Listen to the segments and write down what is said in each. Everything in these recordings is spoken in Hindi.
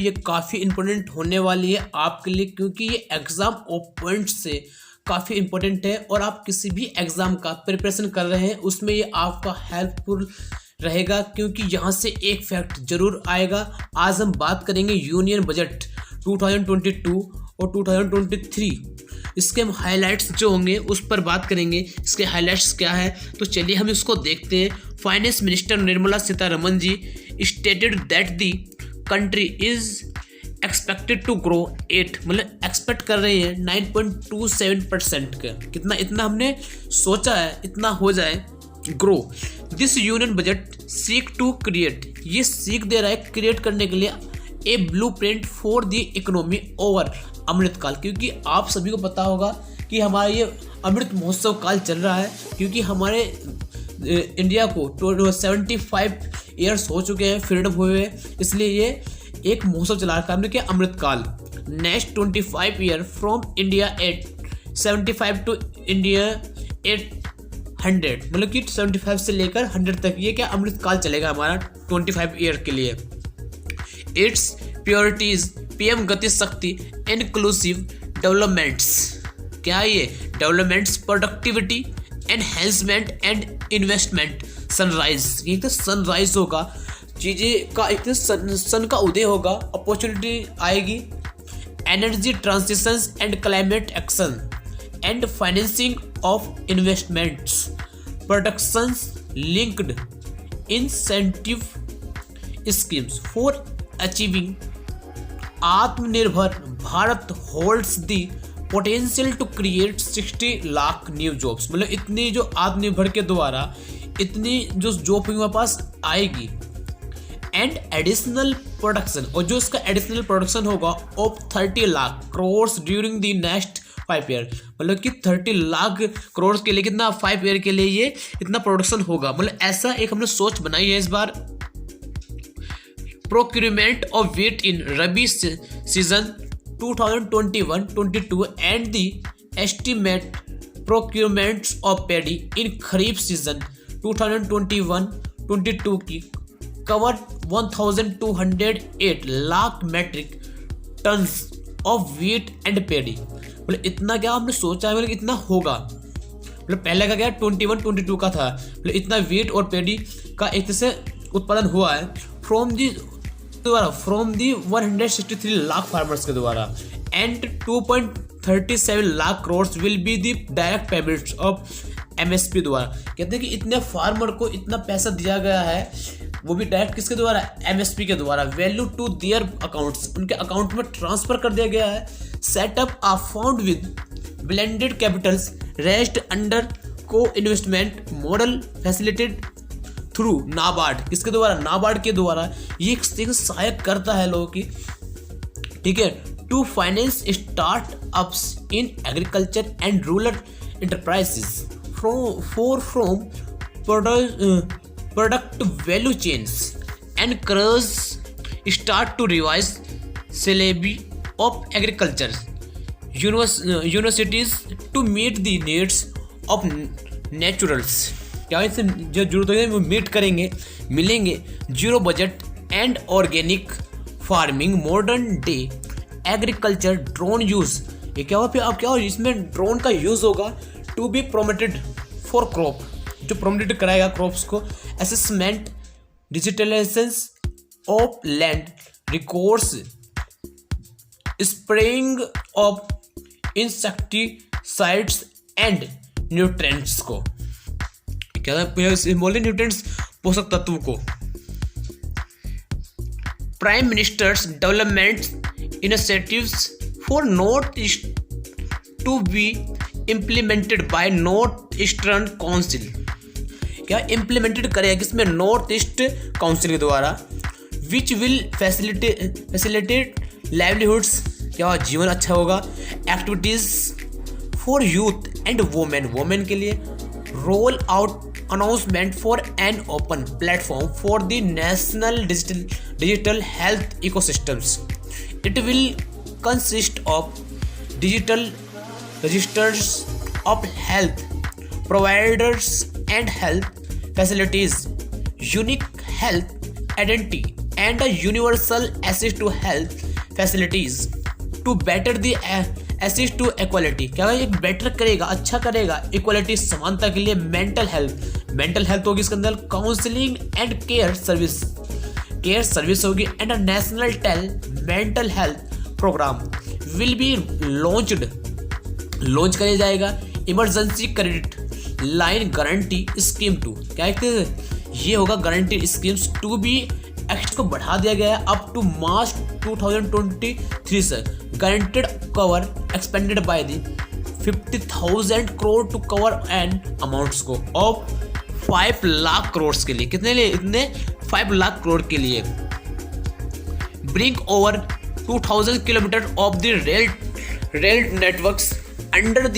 ये काफ़ी इम्पोर्टेंट होने वाली है आपके लिए, क्योंकि ये एग्ज़ाम ऑफ पॉइंट से काफ़ी इम्पोर्टेंट है और आप किसी भी एग्ज़ाम का प्रिपरेशन कर रहे हैं उसमें ये आपका हेल्पफुल रहेगा, क्योंकि यहाँ से एक फैक्ट ज़रूर आएगा। आज हम बात करेंगे यूनियन बजट 2022 और 2023, इसके हम हाइलाइट्स जो होंगे उस पर बात करेंगे। इसके हाइलाइट्स क्या है, तो चलिए हम इसको देखते हैं। Finance minister Nirmala Sitharaman ji stated that the country is expected to grow 8, मतलब एक्सपेक्ट कर रहे हैं 9.27% का, कितना इतना हमने सोचा है इतना हो जाए grow. This union budget seek to create, ये सीख दे रहा है क्रिएट करने के लिए a blueprint for the economy over Amrit Kaal, क्योंकि आप सभी को पता होगा कि हमारा ये अमृत महोत्सव काल चल रहा है, क्योंकि हमारे इंडिया को 75 ईयर्स हो चुके हैं फ्रीडम हुए, इसलिए ये एक महोत्सव चला रखा है हमने, क्या Amrit Kaal. Next 25 year from India 875 to India 800, मतलब कि 75 से लेकर 100 तक ये क्या अमृतकाल चलेगा हमारा 25 ईयर के लिए। इट्स प्योरिटीज पीएम गति शक्ति इंक्लूसिव डेवलपमेंट्स, क्या ये developments, productivity enhancement and investment, sunrise, ये तो सनराइज होगा, चीज़ें का एक सन का उदय होगा, अपॉर्चुनिटी आएगी। Energy transitions and climate action and financing of investments, productions linked incentive schemes for achieving Atmanirbhar Bharat holds the potential to create 60 lakh new jobs, मतलब इतनी जो आत्मनिर्भर के द्वारा इतनी जो जॉब हमारे पास आएगी। एंड एडिशनल प्रोडक्शन, और जो इसका एडिशनल प्रोडक्शन होगा of 30 lakh crore during the next 5 year, मतलब कि 30 लाख करोड़ के लिए कितना 5 ईयर के लिए ये इतना प्रोडक्शन होगा, मतलब ऐसा एक हमने सोच बनाई है इस बार। Procurement of wheat in rabi season 2021-22 and the estimate procurements of paddy in kharif season 2021-22 की cover 1208 lakh metric tons of wheat and paddy, मतलब इतना क्या हमने सोचा है, मतलब इतना होगा, मतलब पहले का क्या 21-22 का था, मतलब इतना व्हीट और पैडी का एक से उत्पादन हुआ है फ्रॉम दी 163 लाख फार्मर्स के द्वारा। And 2.37 lakh crore will be the direct payments of MSP द्वारा, कहते हैं कि इतने फार्मर को इतना पैसा दिया गया है, वो भी डायरेक्ट किसके द्वारा, एमएसपी के द्वारा। वैल्यू टू देयर अकाउंट्स, उनके अकाउंट में ट्रांसफर कर दिया गया है। Setup a fund with blended capitals raised under co investment model facilitated through NABARD, किसके द्वारा, नाबार्ड के द्वारा ये एक सहायक करता है लोगों की, ठीक है, to finance startups in agriculture and rural enterprises from product value chains, encourage start to revise syllabi of agriculture universities to meet the needs of naturals. क्या इससे जो जरूरत है वो मीट करेंगे, मिलेंगे. Zero budget and organic farming, modern day agriculture, drone use. ये क्या हुआ फिर अब क्या हो, इसमें ड्रोन का यूज होगा. To be promoted for crop, जो प्रोमोटेड कराएगा क्रॉप्स को. Assessment, digitalisation of land records, spraying of insecticides and nutrients को. क्या बोले, न्यूट्रिएंट्स, पोषक तत्वों को. Prime minister's development initiatives for North East to be implemented by North Eastern Council. क्या इम्प्लीमेंटेड करेगा किसमें, नॉर्थ ईस्ट काउंसिल के द्वारा. विच विल फैसिलिटेट लाइवलीहुड्स, क्या जीवन अच्छा होगा. Activities for youth and women के लिए. Roll out announcement for an open platform for the national digital health ecosystems. It will consist of digital registers of health providers and health facilities, unique health identity and a universal access to health facilities to better the access to equality। क्या ये बेटर करेगा, अच्छा करेगा इक्वालिटी, समानता के लिए। मेंटल हेल्थ होगी इसके अंदर, काउंसलिंग एंड केयर सर्विस होगी, and a national mental health programme will be launch किया जाएगा। Emergency credit line guarantee scheme to, क्या ये होगा guarantee schemes to be act को बढ़ा दिया गया है अप टू मार्च 2023 से। Guaranteed cover expanded by the 50,000 crore to cover an amounts को ऑफ 5 लाख करोड़ के लिए। कितने लिए? इतने 5 लाख करोड़ के लिए। Bring over 2000 kilometre of the rail networks under the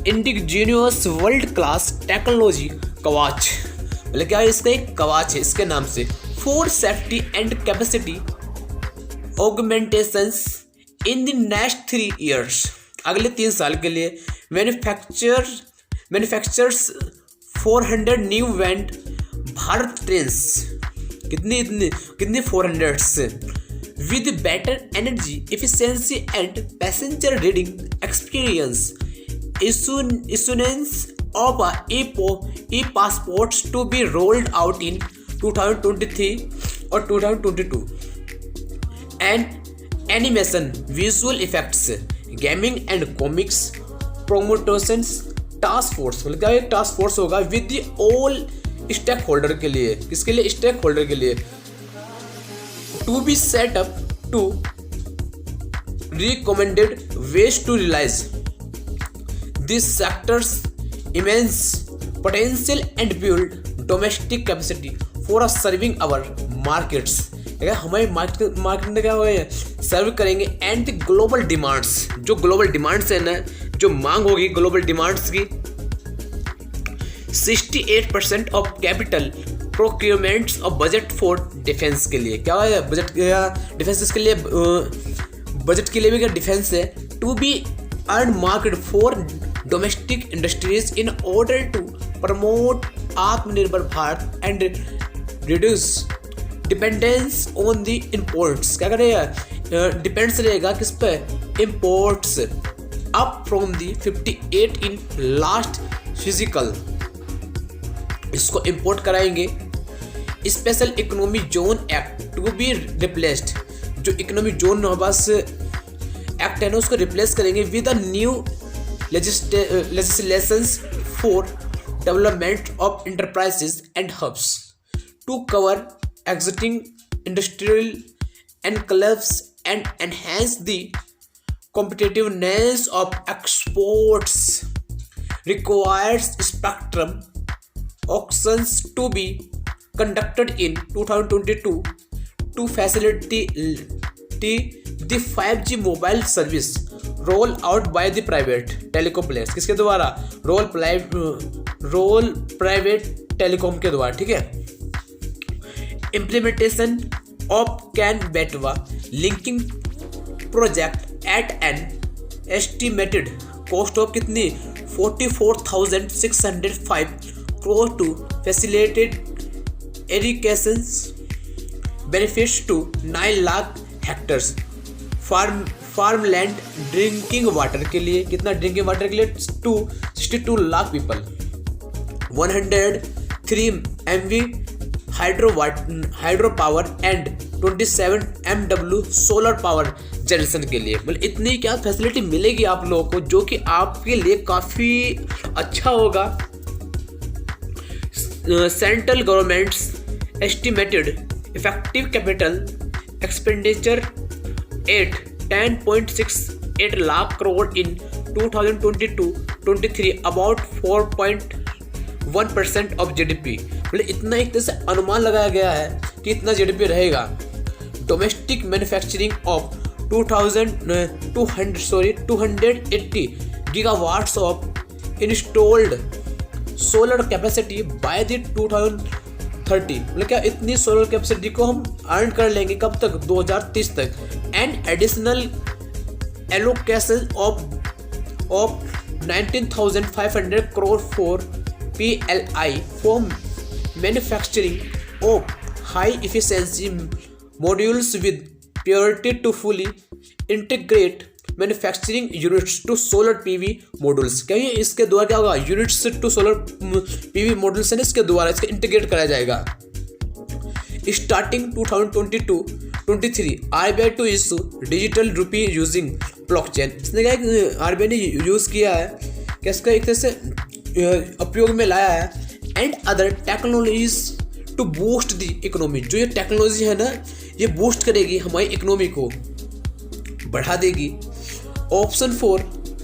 indigenous world class technology Kavach. मतलब क्या, इसका एक कवाच है इसके नाम से। For safety and capacity augmentations in the next 3 years, अगले 3 साल के लिए। Manufacturers 400 new Vande Bharat trains. कितनी 400 से, with better energy efficiency and passenger riding experience. Issuance of e-passports to be rolled out in 2023 or 2022. And animation, visual effects, gaming and comics promotions task force। मतलब क्या एक टास्क फोर्स होगा with the all stakeholder के लिए। किसके लिए? स्टेक होल्डर के लिए। To be set up to recommended ways to realise this sector's immense potential and build domestic capacity for serving our markets। हमारे मार्केट में क्या होगा, सर्व करेंगे। एंड द ग्लोबल डिमांड्स, जो ग्लोबल डिमांड्स है ना, जो मांग होगी ग्लोबल डिमांड्स की। 68% of capital procurements of budget for defence के लिए। क्या है बजट? डिफेंस के लिए, बजट के लिए भी क्या डिफेंस है। To be earmarked for domestic industries in order to promote आत्मनिर्भर Bharat and reduce dependence on the imports। क्या करेगा? डिपेंड्स रहेगा किस पे? imports up from the 58 in last physical। इसको import कराएंगे। Special economy zone act to be replaced. जो इकोनॉमी जोन बस एक्ट है ना, उसको रिप्लेस करेंगे with a new legislations for development of enterprises and hubs to cover existing industrial enclaves and enhance the competitiveness of exports. Requires spectrum auctions to be conducted in 2022 to facilitate the 5G mobile service roll out by the private telecom players. किसके द्वारा? रोल प्राइवेट टेलीकॉम के द्वारा। ठीक है। Implementation of Ken Betwa linking project at an estimated cost of कितनी? 44,605 crore to facilitate irrigation benefits to 9 lakh hectares. Farm land drinking water के लिए। कितना ड्रिंकिंग वाटर के लिए? 62 lakh people. 103 MV hydro power and 27 MW solar power generation के लिए। मतलब इतनी क्या फैसिलिटी मिलेगी आप लोगों को, जो कि आपके लिए काफ़ी अच्छा होगा। Central governments estimated effective capital expenditure 10.68 lakh crore in 2022-23, about 4.1% of GDP। मतलब इतना एक तरह से अनुमान लगाया गया है कि इतना GDP रहेगा। Domestic manufacturing of 280 gigawatts of installed solar capacity by the 2030। मतलब क्या इतनी सोलर कैपेसिटी को हम अर्न कर लेंगे कब तक? 2030 तक। And additional allocation of 19,500 crore for PLI for manufacturing of high efficiency modules with priority to fully integrate manufacturing units to solar PV modules. क्या ये इसके द्वारा क्या होगा, units to solar PV modules है ना, इसके द्वारा इसका इंटीग्रेट कराया जाएगा। Starting 2022-23 RBI to issue digital rupee using blockchain. इसने क्या RBI ने यूज़ किया है कि इसका एक तरह से उपयोग में लाया है and other technologies to boost the economy. जो ये टेक्नोलॉजी है ना, ये बूस्ट करेगी हमारी इकोनॉमी को, बढ़ा देगी। Option 4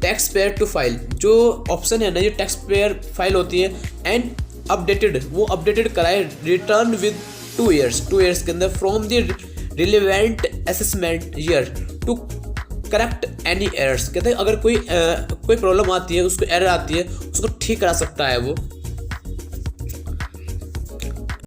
taxpayer to file. जो ऑप्शन है ना, ये टैक्स पेयर फाइल होती है एंड अपडेटेड, वो अपडेटेड कराए रिटर्न विद 2 ईयर्स के अंदर from the relevant assessment year to correct any errors. कहते हैं अगर कोई प्रॉब्लम आती है, उसको एरर आती है, उसको ठीक करा सकता है वो।